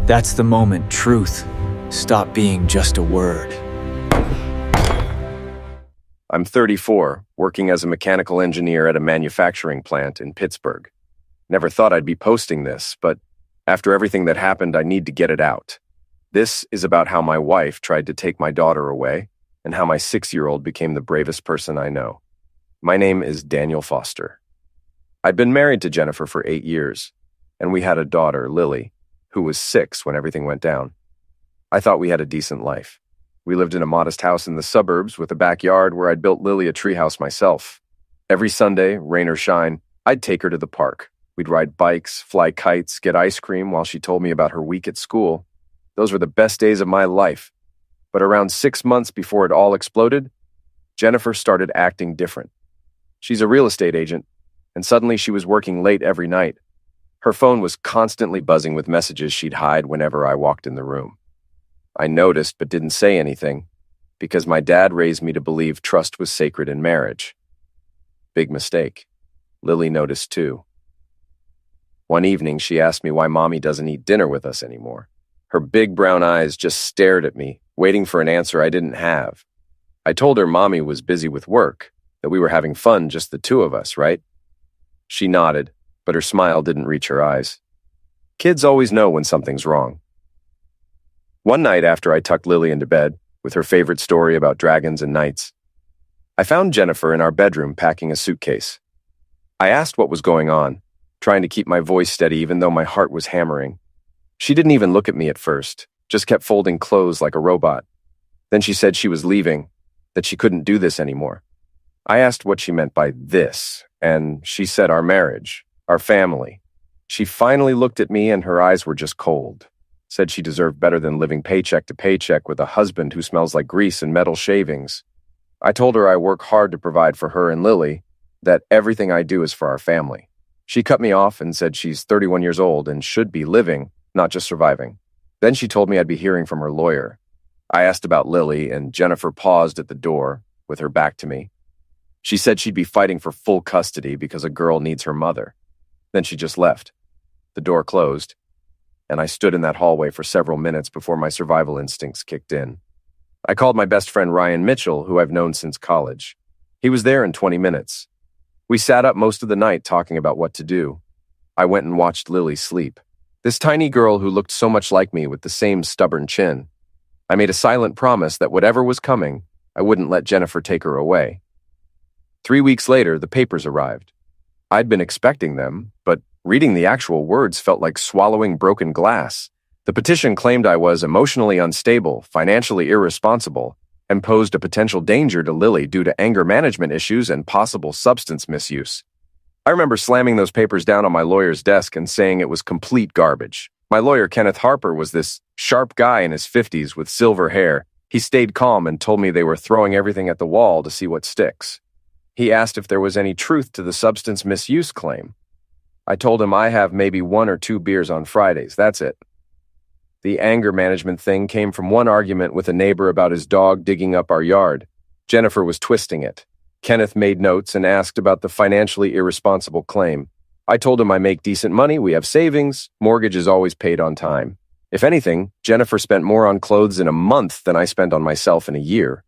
That's the moment truth stopped being just a word. I'm 34, working as a mechanical engineer at a manufacturing plant in Pittsburgh. Never thought I'd be posting this, but after everything that happened, I need to get it out. This is about how my wife tried to take my daughter away and how my 6-year-old became the bravest person I know. My name is Daniel Foster. I'd been married to Jennifer for 8 years, and we had a daughter, Lily, who was 6 when everything went down. I thought we had a decent life. We lived in a modest house in the suburbs with a backyard where I'd built Lily a treehouse myself. Every Sunday, rain or shine, I'd take her to the park. We'd ride bikes, fly kites, get ice cream while she told me about her week at school. Those were the best days of my life. But around 6 months before it all exploded, Jennifer started acting different. She's a real estate agent, and suddenly she was working late every night. Her phone was constantly buzzing with messages she'd hide whenever I walked in the room. I noticed but didn't say anything, because my dad raised me to believe trust was sacred in marriage. Big mistake. Lily noticed too. One evening, she asked me why Mommy doesn't eat dinner with us anymore. Her big brown eyes just stared at me, waiting for an answer I didn't have. I told her Mommy was busy with work, that we were having fun, just the two of us, right? She nodded, but her smile didn't reach her eyes. Kids always know when something's wrong. One night after I tucked Lily into bed, with her favorite story about dragons and knights, I found Jennifer in our bedroom packing a suitcase. I asked what was going on, trying to keep my voice steady even though my heart was hammering. She didn't even look at me at first, just kept folding clothes like a robot. Then she said she was leaving, that she couldn't do this anymore. I asked what she meant by this, and she said our marriage, our family. She finally looked at me and her eyes were just cold. Said she deserved better than living paycheck to paycheck with a husband who smells like grease and metal shavings. I told her I work hard to provide for her and Lily, that everything I do is for our family. She cut me off and said she's 31 years old and should be living, not just surviving. Then she told me I'd be hearing from her lawyer. I asked about Lily, and Jennifer paused at the door with her back to me. She said she'd be fighting for full custody because a girl needs her mother. Then she just left. The door closed, and I stood in that hallway for several minutes before my survival instincts kicked in. I called my best friend Ryan Mitchell, who I've known since college. He was there in 20 minutes. We sat up most of the night talking about what to do. I went and watched Lily sleep. This tiny girl who looked so much like me with the same stubborn chin. I made a silent promise that whatever was coming, I wouldn't let Jennifer take her away. 3 weeks later, the papers arrived. I'd been expecting them, but reading the actual words felt like swallowing broken glass. The petition claimed I was emotionally unstable, financially irresponsible, and posed a potential danger to Lily due to anger management issues and possible substance misuse. I remember slamming those papers down on my lawyer's desk and saying it was complete garbage. My lawyer, Kenneth Harper, was this sharp guy in his 50s with silver hair. He stayed calm and told me they were throwing everything at the wall to see what sticks. He asked if there was any truth to the substance misuse claim. I told him I have maybe 1 or 2 beers on Fridays, that's it. The anger management thing came from one argument with a neighbor about his dog digging up our yard. Jennifer was twisting it. Kenneth made notes and asked about the financially irresponsible claim. I told him I make decent money, we have savings, mortgage is always paid on time. If anything, Jennifer spent more on clothes in a month than I spent on myself in a year.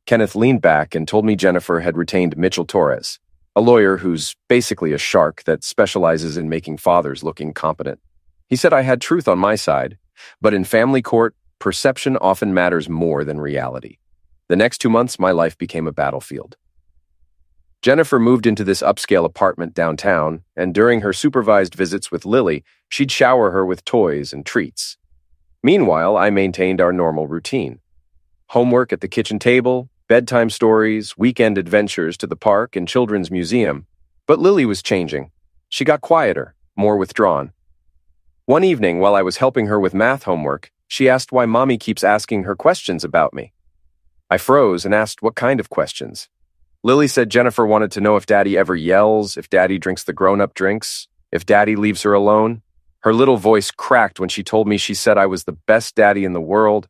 Kenneth leaned back and told me Jennifer had retained Mitchell Torres, a lawyer who's basically a shark that specializes in making fathers look incompetent. He said I had truth on my side, but in family court, perception often matters more than reality. The next 2 months, my life became a battlefield. Jennifer moved into this upscale apartment downtown, and during her supervised visits with Lily, she'd shower her with toys and treats. Meanwhile, I maintained our normal routine. Homework at the kitchen table, bedtime stories, weekend adventures to the park and children's museum. But Lily was changing. She got quieter, more withdrawn. One evening, while I was helping her with math homework, she asked why Mommy keeps asking her questions about me. I froze and asked what kind of questions. Lily said Jennifer wanted to know if Daddy ever yells, if Daddy drinks the grown-up drinks, if Daddy leaves her alone. Her little voice cracked when she told me she said I was the best daddy in the world,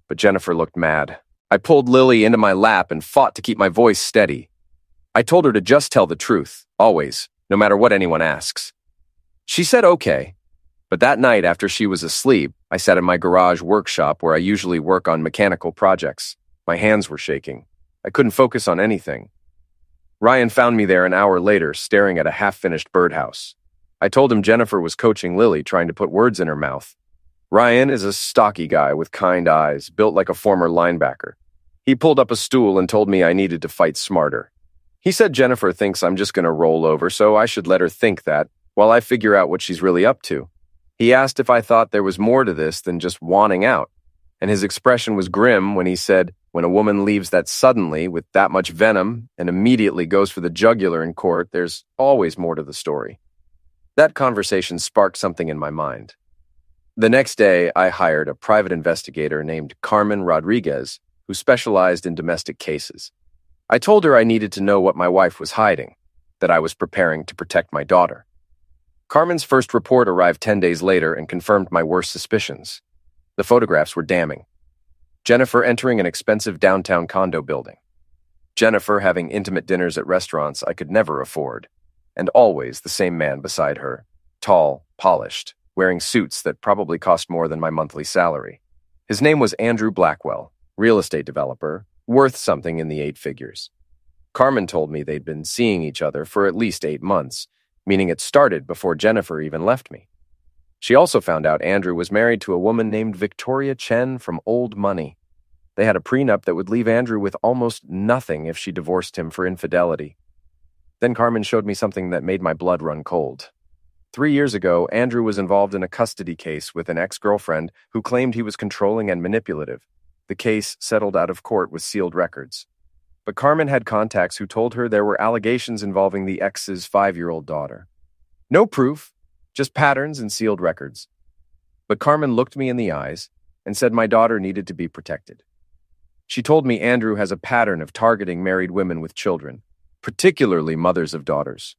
but Jennifer looked mad. I pulled Lily into my lap and fought to keep my voice steady. I told her to just tell the truth, always, no matter what anyone asks. She said okay. But that night, after she was asleep, I sat in my garage workshop where I usually work on mechanical projects. My hands were shaking. I couldn't focus on anything. Ryan found me there an hour later, staring at a half-finished birdhouse. I told him Jennifer was coaching Lily, trying to put words in her mouth. Ryan is a stocky guy with kind eyes, built like a former linebacker. He pulled up a stool and told me I needed to fight smarter. He said Jennifer thinks I'm just going to roll over, so I should let her think that while I figure out what she's really up to. He asked if I thought there was more to this than just wanting out, and his expression was grim when he said, when a woman leaves that suddenly with that much venom and immediately goes for the jugular in court, there's always more to the story. That conversation sparked something in my mind. The next day, I hired a private investigator named Carmen Rodriguez, who specialized in domestic cases. I told her I needed to know what my wife was hiding, that I was preparing to protect my daughter. Carmen's first report arrived 10 days later and confirmed my worst suspicions. The photographs were damning. Jennifer entering an expensive downtown condo building. Jennifer having intimate dinners at restaurants I could never afford. And always the same man beside her, tall, polished, wearing suits that probably cost more than my monthly salary. His name was Andrew Blackwell, real estate developer, worth something in the 8 figures. Carmen told me they'd been seeing each other for at least 8 months, meaning it started before Jennifer even left me. She also found out Andrew was married to a woman named Victoria Chen from Old Money. They had a prenup that would leave Andrew with almost nothing if she divorced him for infidelity. Then Carmen showed me something that made my blood run cold. 3 years ago, Andrew was involved in a custody case with an ex-girlfriend who claimed he was controlling and manipulative. The case settled out of court with sealed records. But Carmen had contacts who told her there were allegations involving the ex's 5-year-old daughter. No proof, just patterns and sealed records. But Carmen looked me in the eyes and said my daughter needed to be protected. She told me Andrew has a pattern of targeting married women with children, particularly mothers of daughters.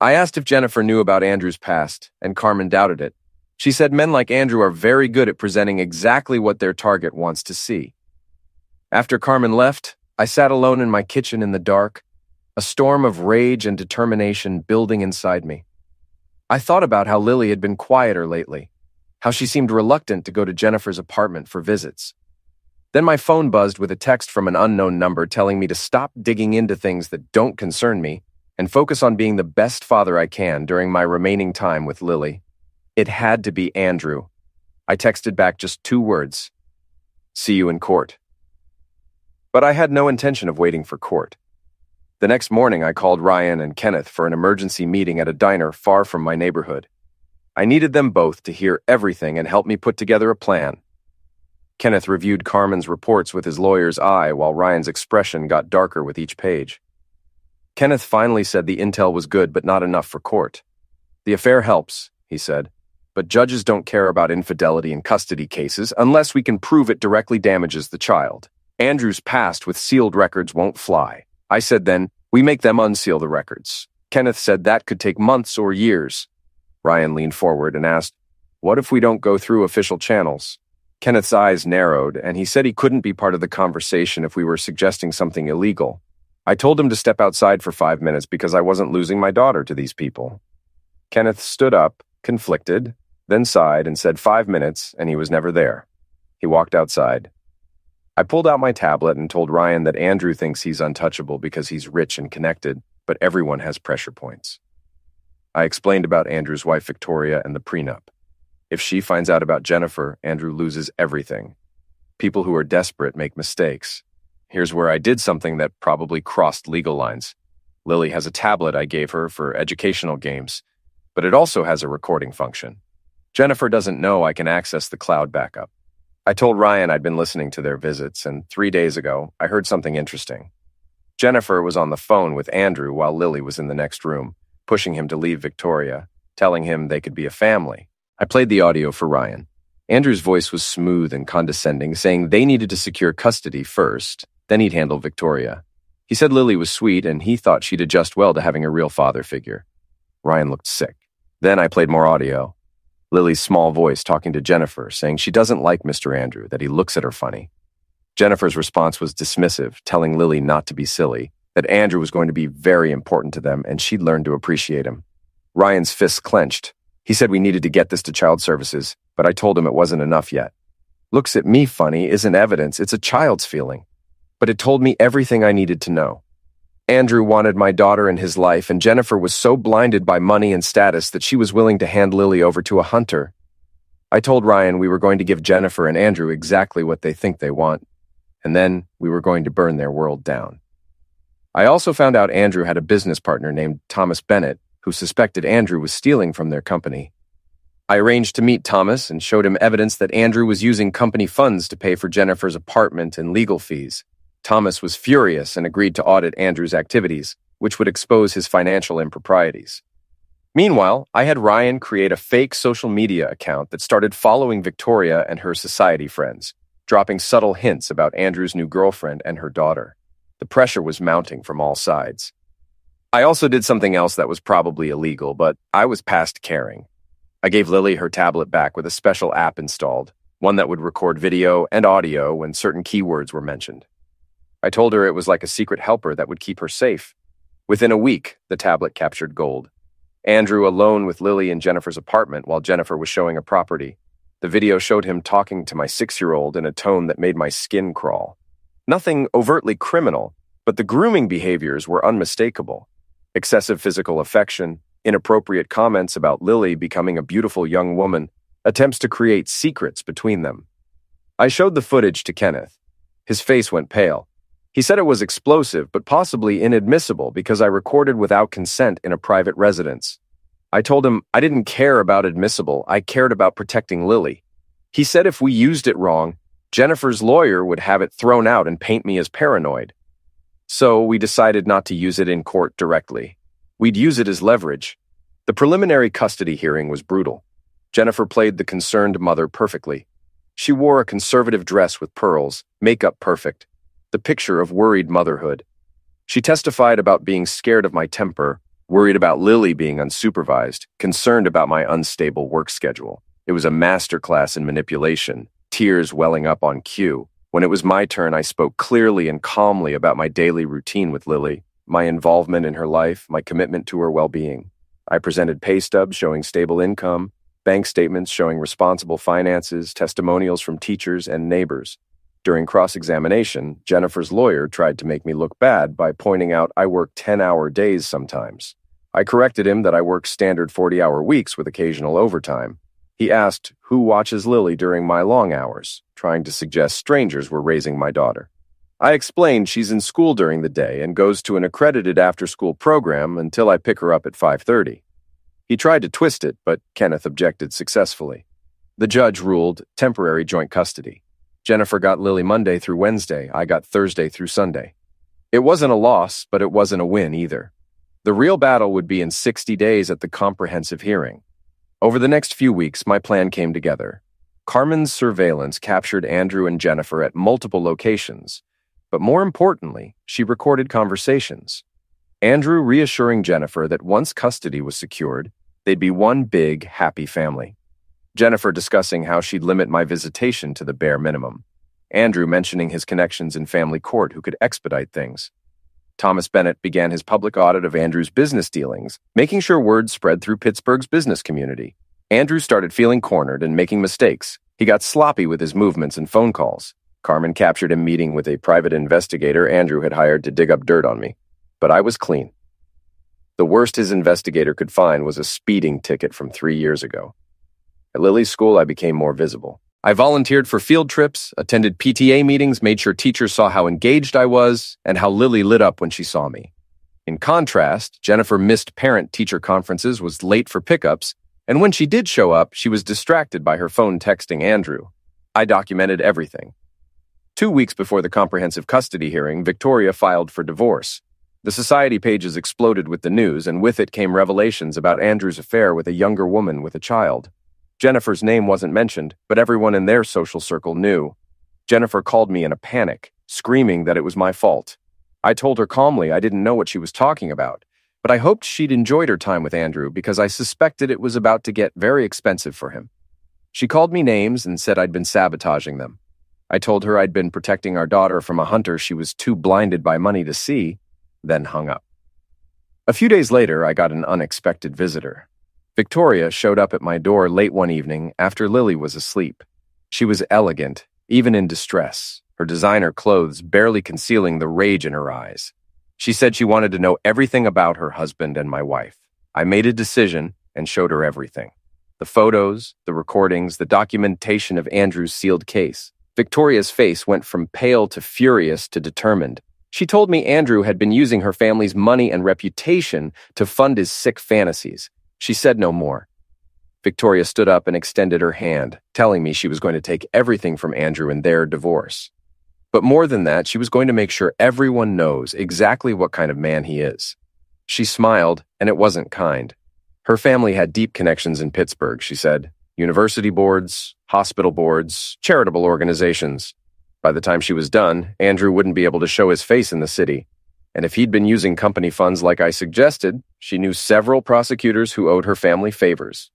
I asked if Jennifer knew about Andrew's past, and Carmen doubted it. She said men like Andrew are very good at presenting exactly what their target wants to see. After Carmen left, I sat alone in my kitchen in the dark, a storm of rage and determination building inside me. I thought about how Lily had been quieter lately, how she seemed reluctant to go to Jennifer's apartment for visits. Then my phone buzzed with a text from an unknown number telling me to stop digging into things that don't concern me and focus on being the best father I can during my remaining time with Lily. It had to be Andrew. I texted back just 2 words. See you in court. But I had no intention of waiting for court. The next morning, I called Ryan and Kenneth for an emergency meeting at a diner far from my neighborhood. I needed them both to hear everything and help me put together a plan. Kenneth reviewed Carmen's reports with his lawyer's eye while Ryan's expression got darker with each page. Kenneth finally said the intel was good but not enough for court. The affair helps, he said, but judges don't care about infidelity in custody cases unless we can prove it directly damages the child. Andrew's past with sealed records won't fly. I said then, we make them unseal the records. Kenneth said that could take months or years. Ryan leaned forward and asked, what if we don't go through official channels? Kenneth's eyes narrowed, and he said he couldn't be part of the conversation if we were suggesting something illegal. I told him to step outside for 5 minutes because I wasn't losing my daughter to these people. Kenneth stood up, conflicted, then sighed and said 5 minutes, and he was never there. He walked outside. I pulled out my tablet and told Ryan that Andrew thinks he's untouchable because he's rich and connected, but everyone has pressure points. I explained about Andrew's wife Victoria and the prenup. If she finds out about Jennifer, Andrew loses everything. People who are desperate make mistakes. Here's where I did something that probably crossed legal lines. Lily has a tablet I gave her for educational games, but it also has a recording function. Jennifer doesn't know I can access the cloud backup. I told Ryan I'd been listening to their visits, and 3 days ago, I heard something interesting. Jennifer was on the phone with Andrew while Lily was in the next room, pushing him to leave Victoria, telling him they could be a family. I played the audio for Ryan. Andrew's voice was smooth and condescending, saying they needed to secure custody first, then he'd handle Victoria. He said Lily was sweet, and he thought she'd adjust well to having a real father figure. Ryan looked sick. Then I played more audio. Lily's small voice talking to Jennifer, saying she doesn't like Mr. Andrew, that he looks at her funny. Jennifer's response was dismissive, telling Lily not to be silly, that Andrew was going to be very important to them and she'd learn to appreciate him. Ryan's fists clenched. He said we needed to get this to child services, but I told him it wasn't enough yet. Looks at me funny isn't evidence, it's a child's feeling. But it told me everything I needed to know. Andrew wanted my daughter in his life, and Jennifer was so blinded by money and status that she was willing to hand Lily over to a hunter. I told Ryan we were going to give Jennifer and Andrew exactly what they think they want, and then we were going to burn their world down. I also found out Andrew had a business partner named Thomas Bennett, who suspected Andrew was stealing from their company. I arranged to meet Thomas and showed him evidence that Andrew was using company funds to pay for Jennifer's apartment and legal fees. Thomas was furious and agreed to audit Andrew's activities, which would expose his financial improprieties. Meanwhile, I had Ryan create a fake social media account that started following Victoria and her society friends, dropping subtle hints about Andrew's new girlfriend and her daughter. The pressure was mounting from all sides. I also did something else that was probably illegal, but I was past caring. I gave Lily her tablet back with a special app installed, one that would record video and audio when certain keywords were mentioned. I told her it was like a secret helper that would keep her safe. Within a week, the tablet captured gold. Andrew alone with Lily in Jennifer's apartment while Jennifer was showing a property. The video showed him talking to my 6-year-old in a tone that made my skin crawl. Nothing overtly criminal, but the grooming behaviors were unmistakable. Excessive physical affection, inappropriate comments about Lily becoming a beautiful young woman, attempts to create secrets between them. I showed the footage to Kenneth. His face went pale. He said it was explosive, but possibly inadmissible because I recorded without consent in a private residence. I told him I didn't care about admissible, I cared about protecting Lily. He said if we used it wrong, Jennifer's lawyer would have it thrown out and paint me as paranoid. So we decided not to use it in court directly. We'd use it as leverage. The preliminary custody hearing was brutal. Jennifer played the concerned mother perfectly. She wore a conservative dress with pearls, makeup perfect, the picture of worried motherhood. She testified about being scared of my temper, worried about Lily being unsupervised, concerned about my unstable work schedule. It was a masterclass in manipulation, tears welling up on cue. When it was my turn, I spoke clearly and calmly about my daily routine with Lily, my involvement in her life, my commitment to her well-being. I presented pay stubs showing stable income, bank statements showing responsible finances, testimonials from teachers and neighbors. During cross-examination, Jennifer's lawyer tried to make me look bad by pointing out I work 10-hour days sometimes. I corrected him that I work standard 40-hour weeks with occasional overtime. He asked who watches Lily during my long hours, trying to suggest strangers were raising my daughter. I explained she's in school during the day and goes to an accredited after-school program until I pick her up at 5:30. He tried to twist it, but Kenneth objected successfully. The judge ruled temporary joint custody. Jennifer got Lily Monday through Wednesday, I got Thursday through Sunday. It wasn't a loss, but it wasn't a win either. The real battle would be in 60 days at the comprehensive hearing. Over the next few weeks, my plan came together. Carmen's surveillance captured Andrew and Jennifer at multiple locations, but more importantly, she recorded conversations. Andrew reassuring Jennifer that once custody was secured, they'd be one big, happy family. Jennifer discussing how she'd limit my visitation to the bare minimum. Andrew mentioning his connections in family court who could expedite things. Thomas Bennett began his public audit of Andrew's business dealings, making sure word spread through Pittsburgh's business community. Andrew started feeling cornered and making mistakes. He got sloppy with his movements and phone calls. Carmen captured him meeting with a private investigator Andrew had hired to dig up dirt on me. But I was clean. The worst his investigator could find was a speeding ticket from 3 years ago. At Lily's school, I became more visible. I volunteered for field trips, attended PTA meetings, made sure teachers saw how engaged I was, and how Lily lit up when she saw me. In contrast, Jennifer missed parent-teacher conferences, was late for pickups, and when she did show up, she was distracted by her phone texting Andrew. I documented everything. 2 weeks before the comprehensive custody hearing, Victoria filed for divorce. The society pages exploded with the news, and with it came revelations about Andrew's affair with a younger woman with a child. Jennifer's name wasn't mentioned, but everyone in their social circle knew. Jennifer called me in a panic, screaming that it was my fault. I told her calmly I didn't know what she was talking about, but I hoped she'd enjoyed her time with Andrew because I suspected it was about to get very expensive for him. She called me names and said I'd been sabotaging them. I told her I'd been protecting our daughter from a hunter she was too blinded by money to see, then hung up. A few days later, I got an unexpected visitor. Victoria showed up at my door late one evening after Lily was asleep. She was elegant, even in distress, her designer clothes barely concealing the rage in her eyes. She said she wanted to know everything about her husband and my wife. I made a decision and showed her everything. The photos, the recordings, the documentation of Andrew's sealed case. Victoria's face went from pale to furious to determined. She told me Andrew had been using her family's money and reputation to fund his sick fantasies. She said no more. Victoria stood up and extended her hand, telling me she was going to take everything from Andrew in their divorce. But more than that, she was going to make sure everyone knows exactly what kind of man he is. She smiled, and it wasn't kind. Her family had deep connections in Pittsburgh, she said. University boards, hospital boards, charitable organizations. By the time she was done, Andrew wouldn't be able to show his face in the city. And if he'd been using company funds like I suggested, she knew several prosecutors who owed her family favors.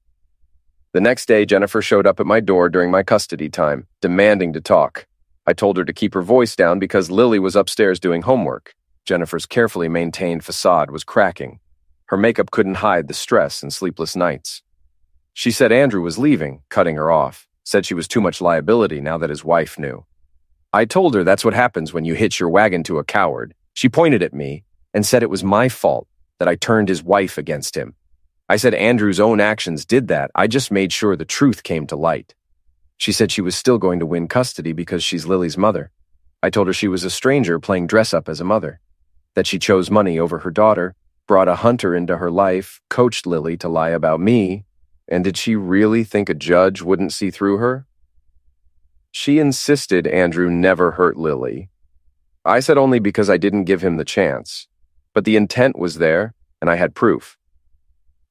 The next day, Jennifer showed up at my door during my custody time, demanding to talk. I told her to keep her voice down because Lily was upstairs doing homework. Jennifer's carefully maintained facade was cracking. Her makeup couldn't hide the stress and sleepless nights. She said Andrew was leaving, cutting her off, said she was too much liability now that his wife knew. I told her that's what happens when you hitch your wagon to a coward. She pointed at me and said it was my fault that I turned his wife against him. I said Andrew's own actions did that. I just made sure the truth came to light. She said she was still going to win custody because she's Lily's mother. I told her she was a stranger playing dress-up as a mother, that she chose money over her daughter, brought a hunter into her life, coached Lily to lie about me, and did she really think a judge wouldn't see through her? She insisted Andrew never hurt Lily. I said only because I didn't give him the chance, but the intent was there, and I had proof.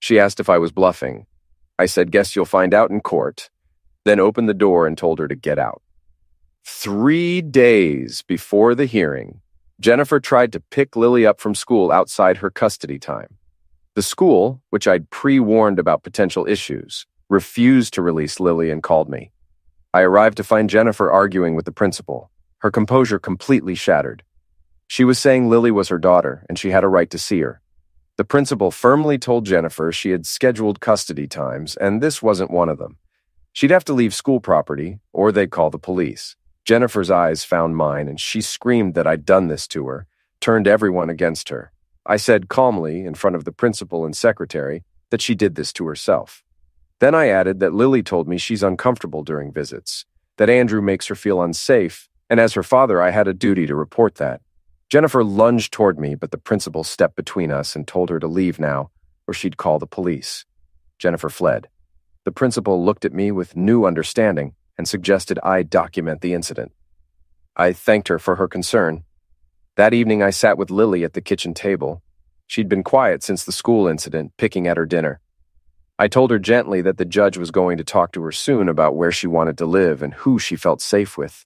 She asked if I was bluffing. I said, guess you'll find out in court, then opened the door and told her to get out. 3 days before the hearing, Jennifer tried to pick Lily up from school outside her custody time. The school, which I'd pre-warned about potential issues, refused to release Lily and called me. I arrived to find Jennifer arguing with the principal, her composure completely shattered. She was saying Lily was her daughter and she had a right to see her. The principal firmly told Jennifer she had scheduled custody times, and this wasn't one of them. She'd have to leave school property, or they'd call the police. Jennifer's eyes found mine, and she screamed that I'd done this to her, turned everyone against her. I said calmly, in front of the principal and secretary, that she did this to herself. Then I added that Lily told me she's uncomfortable during visits, that Andrew makes her feel unsafe, and as her father, I had a duty to report that. Jennifer lunged toward me, but the principal stepped between us and told her to leave now, or she'd call the police. Jennifer fled. The principal looked at me with new understanding and suggested I document the incident. I thanked her for her concern. That evening, I sat with Lily at the kitchen table. She'd been quiet since the school incident, picking at her dinner. I told her gently that the judge was going to talk to her soon about where she wanted to live and who she felt safe with.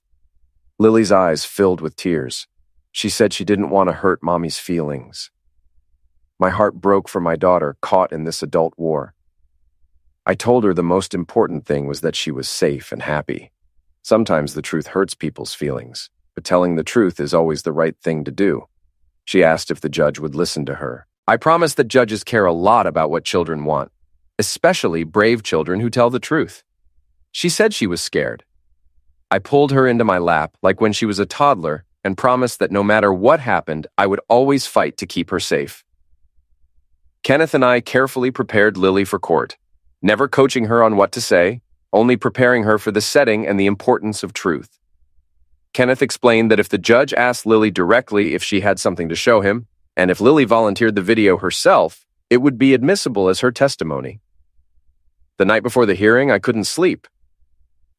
Lily's eyes filled with tears. She said she didn't want to hurt Mommy's feelings. My heart broke for my daughter caught in this adult war. I told her the most important thing was that she was safe and happy. Sometimes the truth hurts people's feelings, but telling the truth is always the right thing to do. She asked if the judge would listen to her. I promised that judges care a lot about what children want, especially brave children who tell the truth. She said she was scared. I pulled her into my lap like when she was a toddler and promised that no matter what happened, I would always fight to keep her safe. Kenneth and I carefully prepared Lily for court, never coaching her on what to say, only preparing her for the setting and the importance of truth. Kenneth explained that if the judge asked Lily directly if she had something to show him, and if Lily volunteered the video herself, it would be admissible as her testimony. The night before the hearing, I couldn't sleep.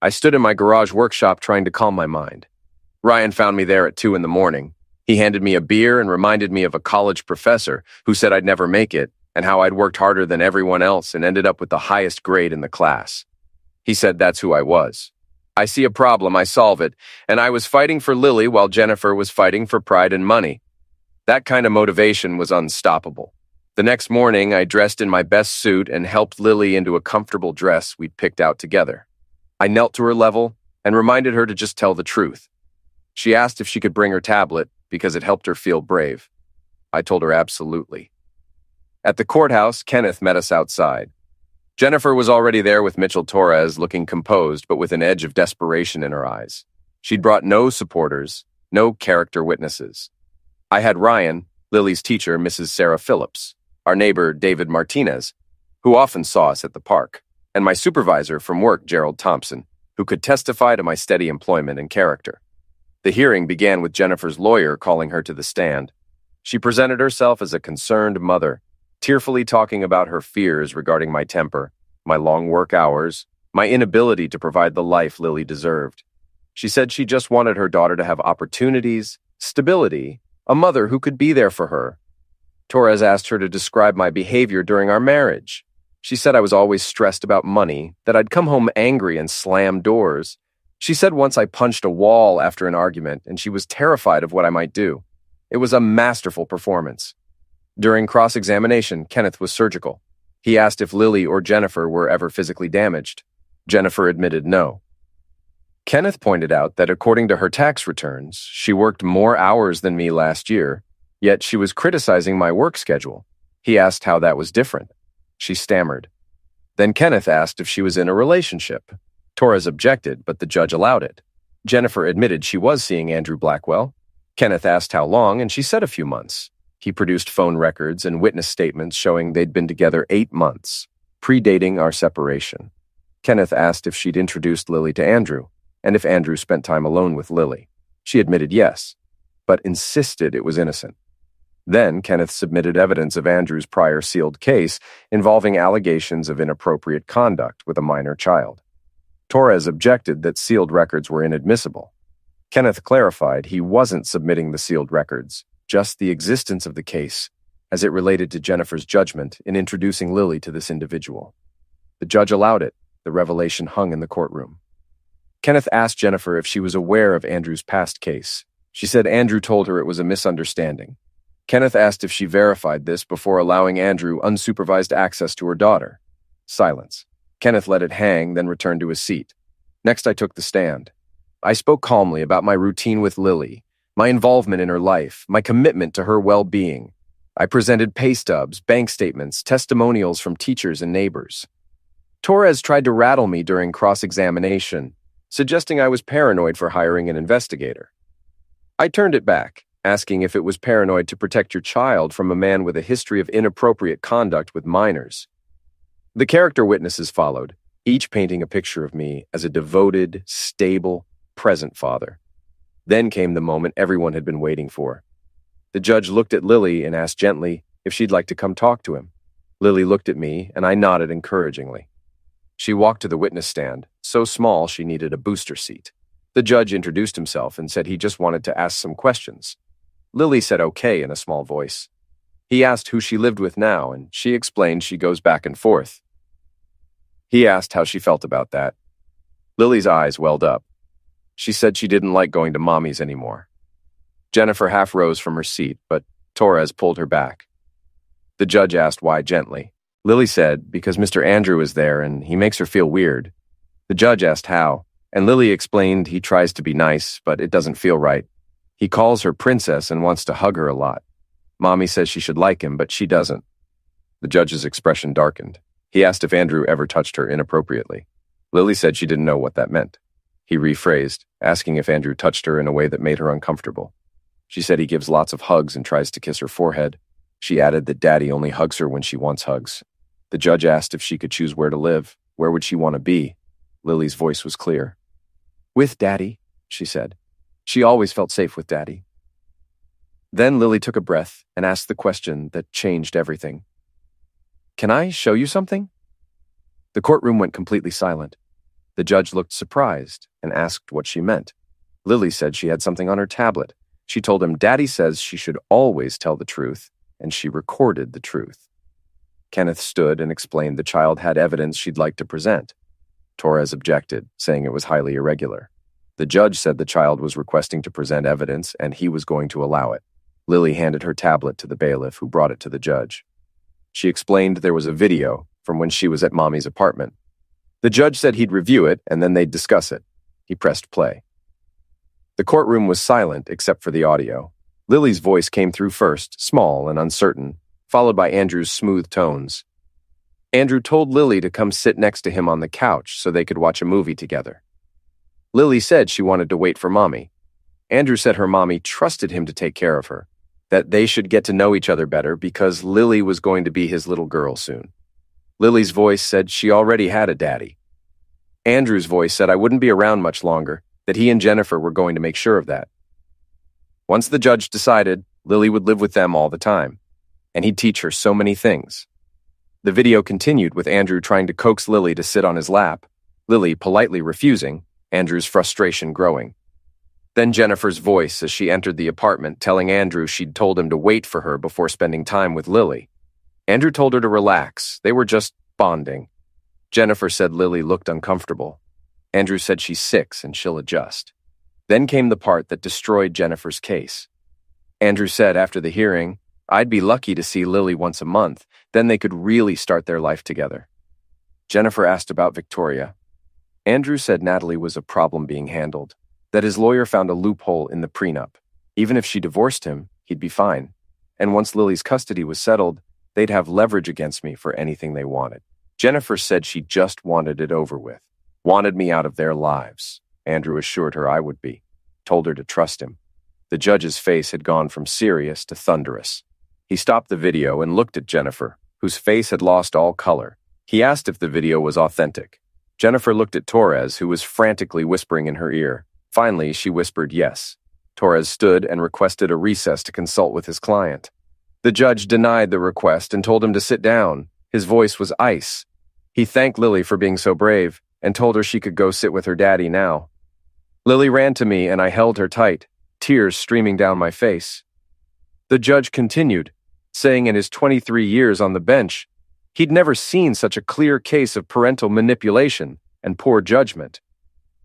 I stood in my garage workshop trying to calm my mind. Ryan found me there at 2 a.m. He handed me a beer and reminded me of a college professor who said I'd never make it and how I'd worked harder than everyone else and ended up with the highest grade in the class. He said that's who I was. I see a problem, I solve it, and I was fighting for Lily while Jennifer was fighting for pride and money. That kind of motivation was unstoppable. The next morning, I dressed in my best suit and helped Lily into a comfortable dress we'd picked out together. I knelt to her level and reminded her to just tell the truth. She asked if she could bring her tablet because it helped her feel brave. I told her absolutely. At the courthouse, Kenneth met us outside. Jennifer was already there with Mitchell Torres, looking composed but with an edge of desperation in her eyes. She'd brought no supporters, no character witnesses. I had Ryan, Lily's teacher, Mrs. Sarah Phillips, our neighbor, David Martinez, who often saw us at the park, and my supervisor from work, Gerald Thompson, who could testify to my steady employment and character. The hearing began with Jennifer's lawyer calling her to the stand. She presented herself as a concerned mother, tearfully talking about her fears regarding my temper, my long work hours, my inability to provide the life Lily deserved. She said she just wanted her daughter to have opportunities, stability, a mother who could be there for her. Torres asked her to describe my behavior during our marriage. She said I was always stressed about money, that I'd come home angry and slam doors. She said once I punched a wall after an argument, and she was terrified of what I might do. It was a masterful performance. During cross-examination, Kenneth was surgical. He asked if Lily or Jennifer were ever physically damaged. Jennifer admitted no. Kenneth pointed out that according to her tax returns, she worked more hours than me last year, yet she was criticizing my work schedule. He asked how that was different. She stammered. Then Kenneth asked if she was in a relationship. Torres objected, but the judge allowed it. Jennifer admitted she was seeing Andrew Blackwell. Kenneth asked how long, and she said a few months. He produced phone records and witness statements showing they'd been together 8 months, predating our separation. Kenneth asked if she'd introduced Lily to Andrew, and if Andrew spent time alone with Lily. She admitted yes, but insisted it was innocent. Then Kenneth submitted evidence of Andrew's prior sealed case involving allegations of inappropriate conduct with a minor child. Torres objected that sealed records were inadmissible. Kenneth clarified he wasn't submitting the sealed records, just the existence of the case, as it related to Jennifer's judgment in introducing Lily to this individual. The judge allowed it. The revelation hung in the courtroom. Kenneth asked Jennifer if she was aware of Andrew's past case. She said Andrew told her it was a misunderstanding. Kenneth asked if she verified this before allowing Andrew unsupervised access to her daughter. Silence. Kenneth let it hang, then returned to his seat. Next, I took the stand. I spoke calmly about my routine with Lily, my involvement in her life, my commitment to her well-being. I presented pay stubs, bank statements, testimonials from teachers and neighbors. Torres tried to rattle me during cross-examination, suggesting I was paranoid for hiring an investigator. I turned it back, asking if it was paranoid to protect your child from a man with a history of inappropriate conduct with minors. The character witnesses followed, each painting a picture of me as a devoted, stable, present father. Then came the moment everyone had been waiting for. The judge looked at Lily and asked gently if she'd like to come talk to him. Lily looked at me, and I nodded encouragingly. She walked to the witness stand, so small she needed a booster seat. The judge introduced himself and said he just wanted to ask some questions. Lily said okay in a small voice. He asked who she lived with now, and she explained she goes back and forth. He asked how she felt about that. Lily's eyes welled up. She said she didn't like going to mommy's anymore. Jennifer half rose from her seat, but Torres pulled her back. The judge asked why gently. Lily said, because Mr. Andrew is there and he makes her feel weird. The judge asked how, and Lily explained he tries to be nice, but it doesn't feel right. He calls her princess and wants to hug her a lot. Mommy says she should like him, but she doesn't. The judge's expression darkened. He asked if Andrew ever touched her inappropriately. Lily said she didn't know what that meant. He rephrased, asking if Andrew touched her in a way that made her uncomfortable. She said he gives lots of hugs and tries to kiss her forehead. She added that Daddy only hugs her when she wants hugs. The judge asked if she could choose where to live. Where would she want to be? Lily's voice was clear. With Daddy, she said. She always felt safe with Daddy. Then Lily took a breath and asked the question that changed everything. Can I show you something? The courtroom went completely silent. The judge looked surprised and asked what she meant. Lily said she had something on her tablet. She told him Daddy says she should always tell the truth, and she recorded the truth. Kenneth stood and explained the child had evidence she'd like to present. Torres objected, saying it was highly irregular. The judge said the child was requesting to present evidence, and he was going to allow it. Lily handed her tablet to the bailiff, who brought it to the judge. She explained there was a video from when she was at Mommy's apartment. The judge said he'd review it, and then they'd discuss it. He pressed play. The courtroom was silent except for the audio. Lily's voice came through first, small and uncertain, followed by Andrew's smooth tones. Andrew told Lily to come sit next to him on the couch so they could watch a movie together. Lily said she wanted to wait for Mommy. Andrew said her mommy trusted him to take care of her, that they should get to know each other better because Lily was going to be his little girl soon. Lily's voice said she already had a daddy. Andrew's voice said I wouldn't be around much longer, that he and Jennifer were going to make sure of that. Once the judge decided, Lily would live with them all the time, and he'd teach her so many things. The video continued with Andrew trying to coax Lily to sit on his lap, Lily politely refusing, Andrew's frustration growing. Then Jennifer's voice as she entered the apartment telling Andrew she'd told him to wait for her before spending time with Lily. Andrew told her to relax, they were just bonding. Jennifer said Lily looked uncomfortable. Andrew said she's 6 and she'll adjust. Then came the part that destroyed Jennifer's case. Andrew said after the hearing, I'd be lucky to see Lily once a month, then they could really start their life together. Jennifer asked about Victoria. Andrew said Natalie was a problem being handled, that his lawyer found a loophole in the prenup. Even if she divorced him, he'd be fine. And once Lily's custody was settled, they'd have leverage against me for anything they wanted. Jennifer said she just wanted it over with, wanted me out of their lives. Andrew assured her I would be, told her to trust him. The judge's face had gone from serious to thunderous. He stopped the video and looked at Jennifer, whose face had lost all color. He asked if the video was authentic. Jennifer looked at Torres, who was frantically whispering in her ear. Finally, she whispered yes. Torres stood and requested a recess to consult with his client. The judge denied the request and told him to sit down. His voice was ice. He thanked Lily for being so brave and told her she could go sit with her daddy now. Lily ran to me and I held her tight, tears streaming down my face. The judge continued, saying in his 23 years on the bench, he'd never seen such a clear case of parental manipulation and poor judgment.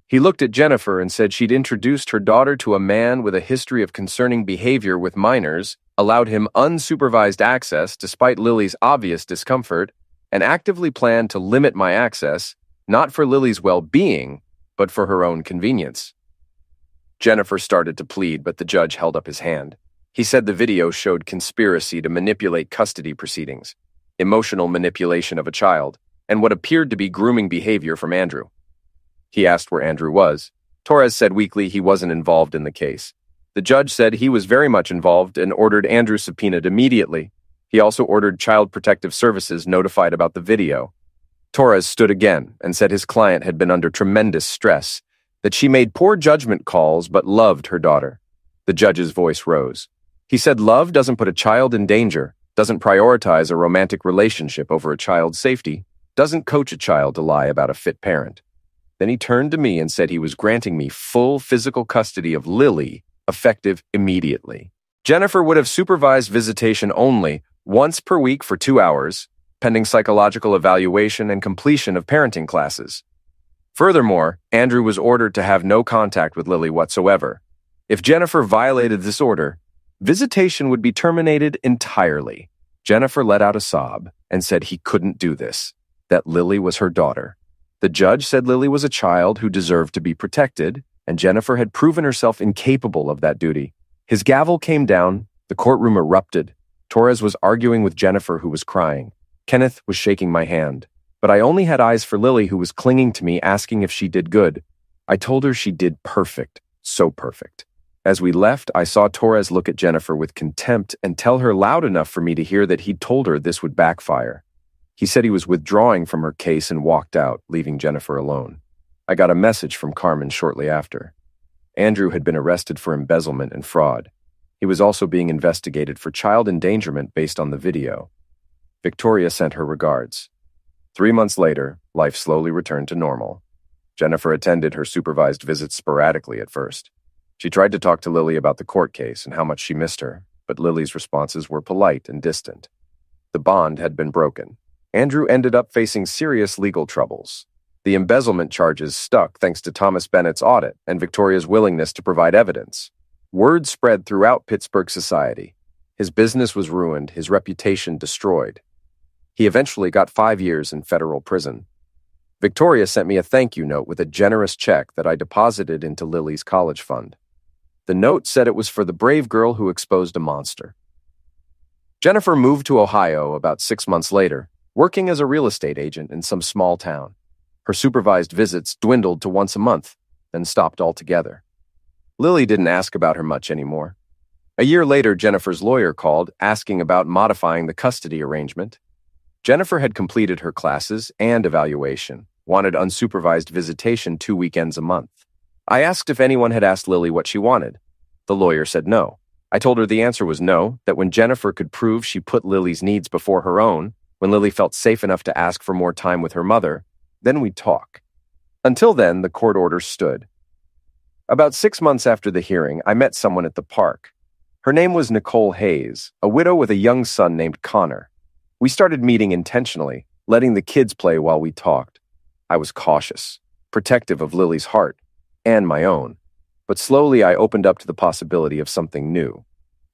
He looked at Jennifer and said she'd introduced her daughter to a man with a history of concerning behavior with minors, allowed him unsupervised access despite Lily's obvious discomfort, and actively planned to limit my access, not for Lily's well-being, but for her own convenience. Jennifer started to plead, but the judge held up his hand. He said the video showed conspiracy to manipulate custody proceedings, emotional manipulation of a child, and what appeared to be grooming behavior from Andrew. He asked where Andrew was. Torres said weakly he wasn't involved in the case. The judge said he was very much involved and ordered Andrew subpoenaed immediately. He also ordered Child Protective Services notified about the video. Torres stood again and said his client had been under tremendous stress, that she made poor judgment calls but loved her daughter. The judge's voice rose. He said love doesn't put a child in danger, doesn't prioritize a romantic relationship over a child's safety, doesn't coach a child to lie about a fit parent. Then he turned to me and said he was granting me full physical custody of Lily, effective immediately. Jennifer would have supervised visitation only, once per week for 2 hours, pending psychological evaluation and completion of parenting classes. Furthermore, Andrew was ordered to have no contact with Lily whatsoever. If Jennifer violated this order, visitation would be terminated entirely. Jennifer let out a sob and said he couldn't do this, that Lily was her daughter. The judge said Lily was a child who deserved to be protected, and Jennifer had proven herself incapable of that duty. His gavel came down, the courtroom erupted. Torres was arguing with Jennifer, who was crying. Kenneth was shaking my hand. But I only had eyes for Lily, who was clinging to me, asking if she did good. I told her she did perfect, so perfect. As we left, I saw Torres look at Jennifer with contempt and tell her loud enough for me to hear that he'd told her this would backfire. He said he was withdrawing from her case and walked out, leaving Jennifer alone. I got a message from Carmen shortly after. Andrew had been arrested for embezzlement and fraud. He was also being investigated for child endangerment based on the video. Victoria sent her regards. 3 months later, life slowly returned to normal. Jennifer attended her supervised visits sporadically at first. She tried to talk to Lily about the court case and how much she missed her, but Lily's responses were polite and distant. The bond had been broken. Andrew ended up facing serious legal troubles. The embezzlement charges stuck thanks to Thomas Bennett's audit and Victoria's willingness to provide evidence. Word spread throughout Pittsburgh society. His business was ruined, his reputation destroyed. He eventually got 5 years in federal prison. Victoria sent me a thank you note with a generous check that I deposited into Lily's college fund. The note said it was for the brave girl who exposed a monster. Jennifer moved to Ohio about 6 months later, working as a real estate agent in some small town. Her supervised visits dwindled to once a month, then stopped altogether. Lily didn't ask about her much anymore. A year later, Jennifer's lawyer called, asking about modifying the custody arrangement. Jennifer had completed her classes and evaluation, wanted unsupervised visitation 2 weekends a month. I asked if anyone had asked Lily what she wanted. The lawyer said no. I told her the answer was no, that when Jennifer could prove she put Lily's needs before her own, when Lily felt safe enough to ask for more time with her mother, then we'd talk. Until then, the court order stood. About 6 months after the hearing, I met someone at the park. Her name was Nicole Hayes, a widow with a young son named Connor. We started meeting intentionally, letting the kids play while we talked. I was cautious, protective of Lily's heart, and my own. But slowly I opened up to the possibility of something new.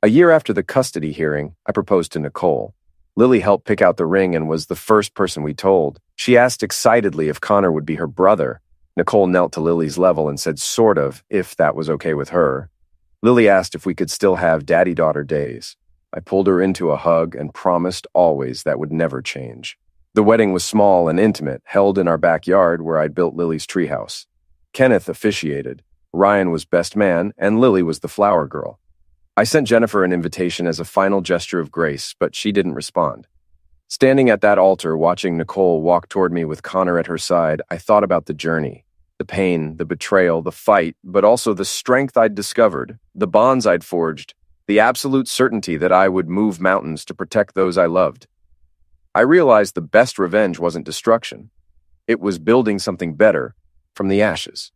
A year after the custody hearing, I proposed to Nicole. Lily helped pick out the ring and was the first person we told. She asked excitedly if Connor would be her brother. Nicole knelt to Lily's level and said sort of, if that was okay with her. Lily asked if we could still have daddy-daughter days. I pulled her into a hug and promised always that would never change. The wedding was small and intimate, held in our backyard where I'd built Lily's treehouse. Kenneth officiated, Ryan was best man, and Lily was the flower girl. I sent Jennifer an invitation as a final gesture of grace, but she didn't respond. Standing at that altar, watching Nicole walk toward me with Connor at her side, I thought about the journey. The pain, the betrayal, the fight, but also the strength I'd discovered, the bonds I'd forged, the absolute certainty that I would move mountains to protect those I loved. I realized the best revenge wasn't destruction. It was building something better from the ashes.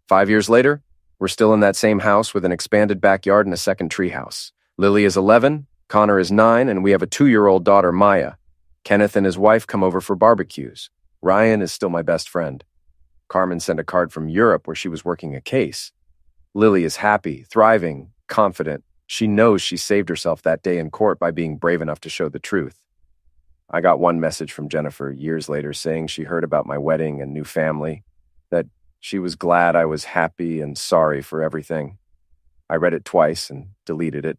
5 years later, we're still in that same house with an expanded backyard and a second treehouse. Lily is 11, Connor is 9, and we have a 2-year-old daughter, Maya. Kenneth and his wife come over for barbecues. Ryan is still my best friend. Carmen sent a card from Europe where she was working a case. Lily is happy, thriving, confident. She knows she saved herself that day in court by being brave enough to show the truth. I got one message from Jennifer years later saying she heard about my wedding and new family, that she was glad I was happy and sorry for everything. I read it twice and deleted it.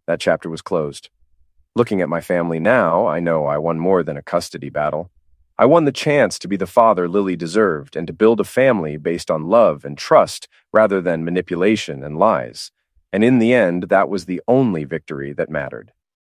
That chapter was closed. Looking at my family now, I know I won more than a custody battle. I won the chance to be the father Lily deserved and to build a family based on love and trust rather than manipulation and lies. And in the end, that was the only victory that mattered.